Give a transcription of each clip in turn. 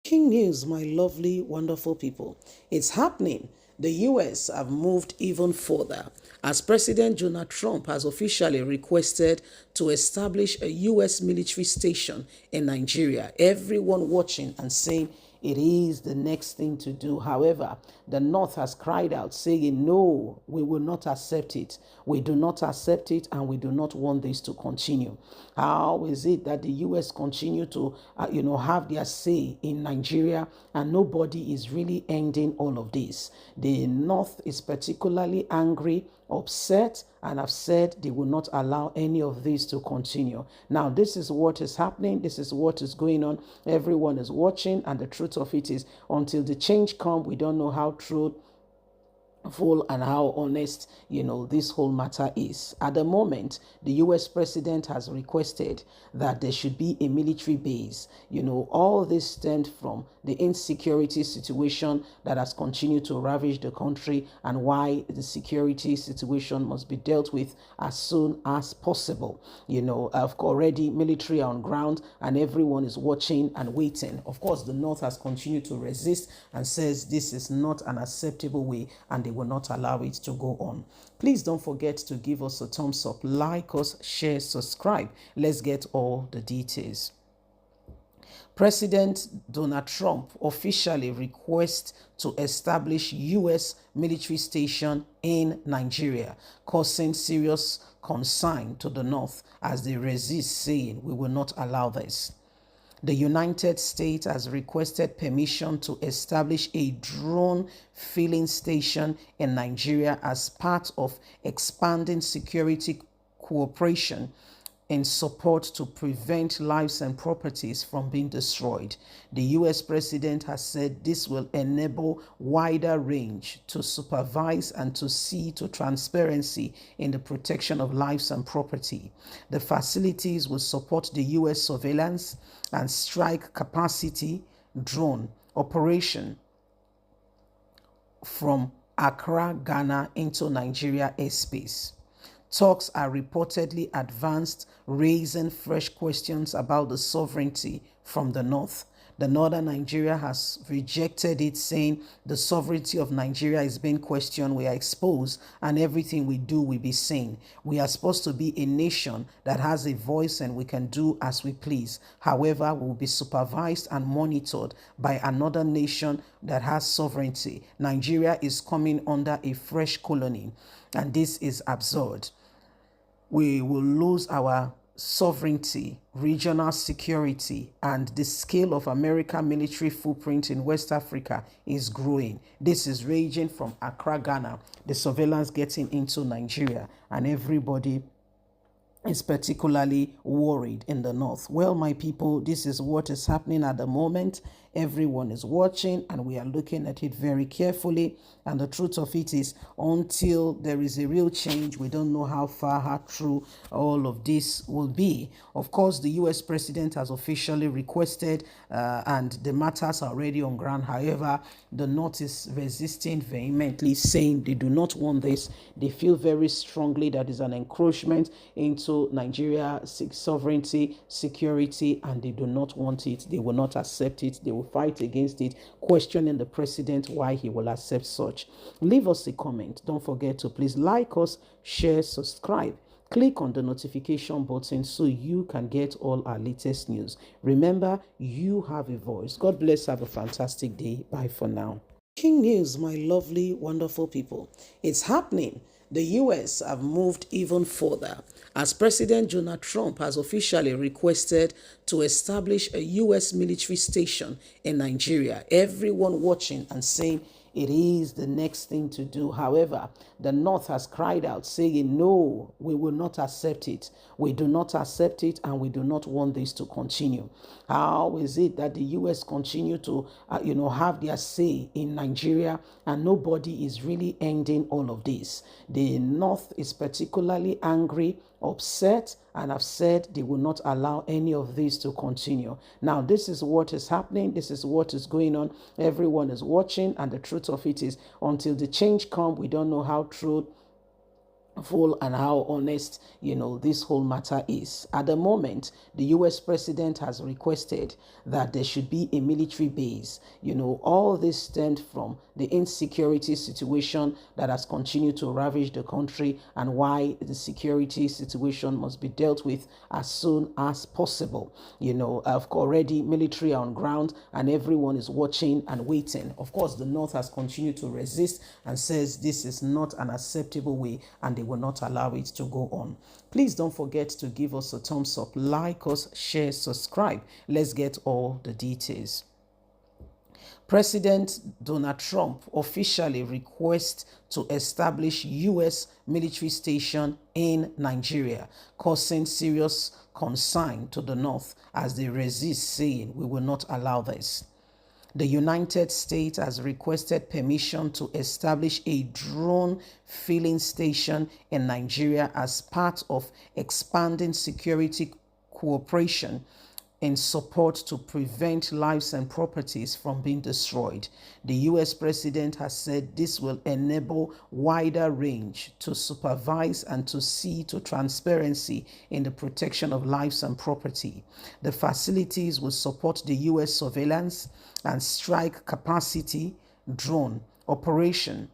Breaking news, my lovely, wonderful people. It's happening. The US have moved even further as President Donald Trump has officially requested to establish a US military station in Nigeria. Everyone watching and saying it is the next thing to do. However, the North has cried out saying, no, we will not accept it. We do not accept it and we do not want this to continue. How is it that the US continue to, have their say in Nigeria and nobody is really ending all of this? The North is particularly angry, upset, and have said they will not allow any of this to continue. Now, this is what is happening. This is what is going on. Everyone is watching, and the truth of it is, until the change comes, we don't know how true full and how honest this whole matter is. At the moment, the US president has requested that there should be a military base. All this stemmed from the insecurity situation that has continued to ravage the country, and why the security situation must be dealt with as soon as possible. Already military on ground and everyone is watching and waiting. Of course, the North has continued to resist and says this is not an acceptable way and they will not allow it to go on. Please don't forget to give us a thumbs up, like us, share, subscribe. Let's get all the details. President Donald Trump officially requests to establish U.S. military station in Nigeria, causing serious concern to the North as they resist, saying, we will not allow this. The United States has requested permission to establish a drone filling station in Nigeria as part of expanding security cooperation in support to prevent lives and properties from being destroyed. The US president has said this will enable wider range to supervise and to see to transparency in the protection of lives and property. The facilities will support the US surveillance and strike capacity drone operation from Accra, Ghana into Nigeria airspace. Talks are reportedly advanced, raising fresh questions about the sovereignty from the North. The Northern Nigeria has rejected it, saying the sovereignty of Nigeria is being questioned. We are exposed and everything we do will be seen. We are supposed to be a nation that has a voice and we can do as we please. However, we will be supervised and monitored by another nation that has sovereignty. Nigeria is coming under a fresh colony, and this is absurd. We will lose our sovereignty, regional security, and the scale of American military footprint in West Africa is growing. This is raging from Accra, Ghana, the surveillance getting into Nigeria, and everybody is particularly worried in the North. Well, my people, this is what is happening at the moment. Everyone is watching and we are looking at it very carefully. And the truth of it is, until there is a real change, we don't know how far, how true all of this will be. Of course, the US president has officially requested and the matters are already on ground. However, the North is resisting vehemently, saying they do not want this. They feel very strongly that is an encroachment into Nigeria sovereignty, security, and they do not want it. They will not accept it. They will fight against it, questioning the president why he will accept such. Leave us a comment. Don't forget to please like us, share, subscribe. Click on the notification button so you can get all our latest news. Remember, you have a voice. God bless. Have a fantastic day. Bye for now. Breaking news, my lovely, wonderful people. It's happening. The US have moved even further as President Donald Trump has officially requested to establish a US military station in Nigeria. Everyone watching and saying it is the next thing to do. However, the North has cried out saying, no, we will not accept it. We do not accept it and we do not want this to continue. How is it that the US continue to, have their say in Nigeria and nobody is really ending all of this? The North is particularly angry, upset, and have said they will not allow any of this to continue. Now, this is what is happening. This is what is going on. Everyone is watching, and the truth of it is, until the change comes, we don't know how true full and how honest this whole matter is. At the moment, the US president has requested that there should be a military base. All this stemmed from the insecurity situation that has continued to ravage the country, and why the security situation must be dealt with as soon as possible. Of course, already military are on ground and everyone is watching and waiting. Of course, the North has continued to resist and says this is not an acceptable way, and they will not allow it to go on. Please don't forget to give us a thumbs up, like us, share, subscribe. Let's get all the details. President Donald Trump officially requests to establish U.S. military station in Nigeria, causing serious concern to the North as they resist, saying we will not allow this. The United States has requested permission to establish a drone filling station in Nigeria as part of expanding security cooperation in support to prevent lives and properties from being destroyed. The US president has said this will enable wider range to supervise and to see to transparency in the protection of lives and property. The facilities will support the US surveillance and strike capacity drone operation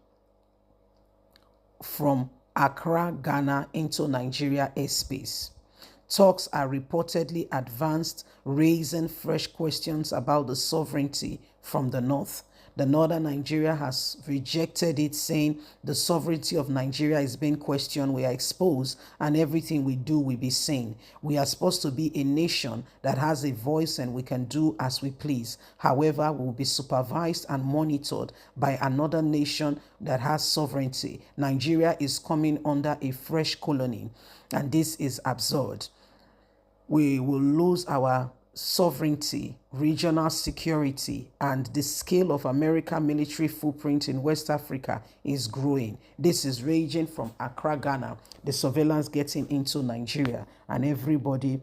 from Accra, Ghana into Nigeria airspace. Talks are reportedly advanced, raising fresh questions about the sovereignty from the North. The Northern Nigeria has rejected it, saying the sovereignty of Nigeria is being questioned. We are exposed, and everything we do will be seen. We are supposed to be a nation that has a voice and we can do as we please. However, we will be supervised and monitored by another nation that has sovereignty. Nigeria is coming under a fresh colony, and this is absurd. We will lose our sovereignty, regional security, and the scale of American military footprint in West Africa is growing. This is raging from Accra, Ghana, the surveillance getting into Nigeria, and everybody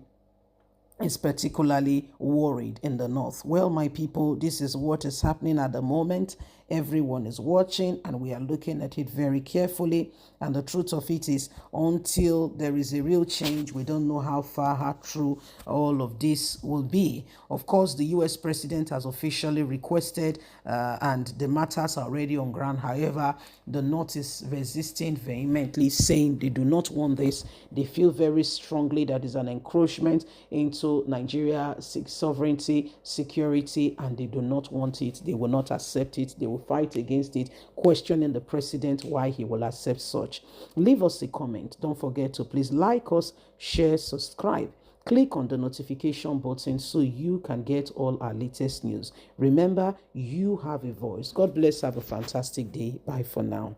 is particularly worried in the North. Well, my people, this is what is happening at the moment. Everyone is watching and we are looking at it very carefully. And the truth of it is, until there is a real change, we don't know how far, how true all of this will be. Of course, the US president has officially requested and the matters are already on ground. However, the North is resisting vehemently, saying they do not want this. They feel very strongly that is an encroachment into Nigeria's sovereignty, security, and they do not want it. They will not accept it. They will fight against it, questioning the president why he will accept such. Leave us a comment. Don't forget to please like us, share, subscribe. Click on the notification button so you can get all our latest news. Remember, you have a voice. God bless. Have a fantastic day. Bye for now.